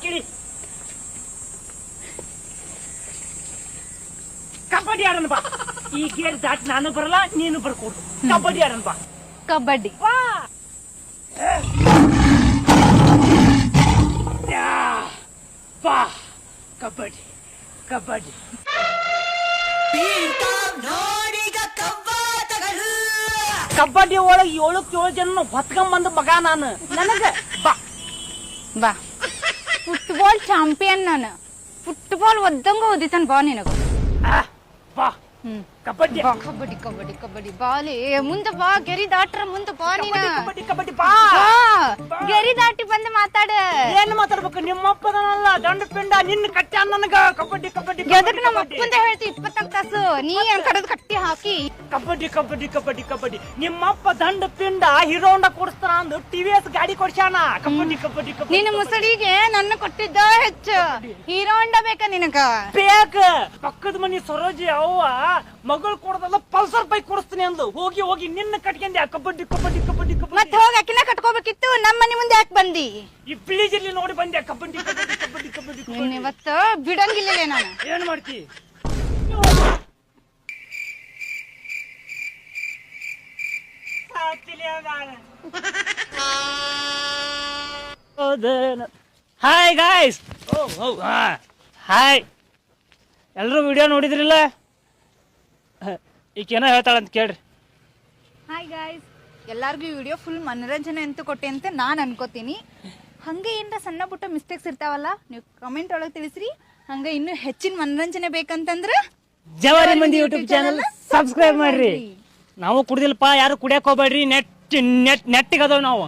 ಕೇಳಿ ಕಬಡ್ಡಿ ಆಡೋಣ ಬಾ. ಈ ಗೇಟ್ ದಾಟಿ ನಾನು ಬರಲ್ಲ, ನೀನು ಬರ್ಕೊಡು. ಕಬಡ್ಡಿ ಆಡೋಣ ಬಾ. ಕಬಡ್ಡಿ ಬಾ ಬಾ. ಕಬಡ್ಡಿ ಕಬಡ್ಡಿ. ಕಬಡ್ಡಿ ಒಳಗೆ 7 ಜನ ಹೊತ್ಕೊಂಡ್ ಮಗ ನಾನು. ನನಗ ಬಾ ಬಾ. ಫುಟ್ಬಾಲ್ ಚಾಂಪಿಯನ್ ನಾನು. ಫುಟ್ಬಾಲ್ ಒದ್ದಂಗ ಓದಿತಾನ ಬಾ ನಿನಗ. ಬಾ ಕಬಡ್ಡಿ ಕಬಡ್ಡಿ ಕಬಡ್ಡಿ ಕಬಡ್ಡಿ ಬಾಲಿ ಮುಂದೆ ಬಾ. ಗೆರಿ ದಾಟ್ರ ಮುಂದೆ ಬಾ ನೀನ. ಕಬಡ್ಡಿ ಕಬಡ್ಡಿ ಬಾ. ಗೆರಿ ದಾಟಿ ಬಂದು ಮಾತಾಡ. ಏನ್ ಮಾತಾಡ್ಬೇಕು? ನಿಮ್ಮಪ್ಪದನಲ್ಲ ದಂಡ ಪಿಂಡ ನಿನ್ನ ಕಟ್ಟಿ ನನಗ. ಕಬಡ್ಡಿ ಕಬಡ್ಡಿ ಎದಕ್ ನಮ್ಮ ಅಪ್ಪಂದ ಹೇಳ್ತಿ 24 ತಾಸು ನೀ ಏನ್ ಕಡದ್ ಕಟ್ಟಿ ಹಾಕಿ. ಕಬಡ್ಡಿ ಕಬಡ್ಡಿ ಕಬಡ್ಡಿ ಕಬಡ್ಡಿ. ನಿಮ್ಮಪ್ಪ ದಂಡ ಪಿಂಡ ಹೀರೋ ಹೊಂಡ ಕೊಡಿಸ್ತಾನ ಅಂದು TVS ಗಾಡಿ ಕೊಡ್ಸ್ಯಾನ. ಕಬಡ್ಡಿ ಕಬಡ್ಡಿ ಕಬಡ್ಡಿ. ನಿನ್ನ ಮುಸಡಿಗೆ ನನ್ನ ಕೊಟ್ಟಿದ್ದ ಹೆಚ್ಚು. ಹೀರೋ ಹೊಂಡ ಬೇಕಾ ನಿನಗ? ಬೇಕ. ಪಕ್ಕದ ಮನಿ ಸರೋಜಿ ಅವ್ವ ಮಗಳು ಕೊಡದಲ್ಲ ಪಲ್ಸರ್ ಬೈಕ್ ಕೊಡಿಸ್ತೀನಿ ಅಂದು ಹೋಗಿ ಹೋಗಿ ನಿನ್ನ ಕಟ್ಕೊಂಡೆ. ಕಬಡ್ಡಿ ಕಬಡ್ಡಿ ಕಬಡ್ಡಿ ಕಬಡ್ಡಿ. ಮತ್ತೆ ಹೋಗಿ ಅಕ್ಕಿನ ಕಟ್ಕೋಬೇಕಿತ್ತು. ನಮ್ಮ ಮನಿ ಮುಂದೆ ಯಾಕೆ ಬಂದಿ? ಈ ಬಿಳಿಜಿಲ್ಲಿ ನೋಡಿ ಬಂದೆ. ಕಬಡ್ಡಿ ಕಬಡ್ಡಿ ಕಬಡ್ಡಿ ಕಬಡ್ಡಿ ನಿನ್ನ ಇವತ್ತು ಬಿಡಂಗಿಲ್ಲ ನಾನು. ಏನ್ ಮಾಡ್ತಿ? Hi guys. ಹಾಯ್, ಎಲ್ರು ವಿಡಿಯೋ ನೋಡಿದ್ರಿಲ್ಲ? ಈಗೇನೋ ಹೇಳ್ತಾಳಂತ ಕೇಳ್ರಿ. ಹಾಯ್ ಗಾಯ್ಸ್, ಎಲ್ಲಾರ್ಗು ವಿಡಿಯೋ ಫುಲ್ ಮನರಂಜನೆ ಅಂತೂ ಕೊಟ್ಟೆ ಅಂತ ನಾನು ಅನ್ಕೋತೀನಿ. ಹಂಗೆ ಏನಾರ ಸಣ್ಣ ಪುಟ್ಟ ಮಿಸ್ಟೇಕ್ಸ್ ಇರ್ತಾವಲ್ಲ, ನೀವು ಕಮೆಂಟ್ ಒಳಗೆ ತಿಳಿಸ್ರಿ. ಹಂಗೆ ಇನ್ನೂ ಹೆಚ್ಚಿನ ಮನರಂಜನೆ ಬೇಕಂತಂದ್ರ ಜವಾರಿ ಮಂದಿ ಯೂಟ್ಯೂಬ್ ಚಾನಲ್ ಸಬ್ಸ್ಕ್ರೈಬ್ ಮಾಡ್ರಿ. ನಾವು ಕುಡ್ದಿಲ್ಪ, ಯಾರು ಕುಡಿಯಕ್ ಹೋಗ್ಬೇಡ್ರಿ. ನೆಟ್ಟಿಗೆ ಅದಾವ ನಾವು.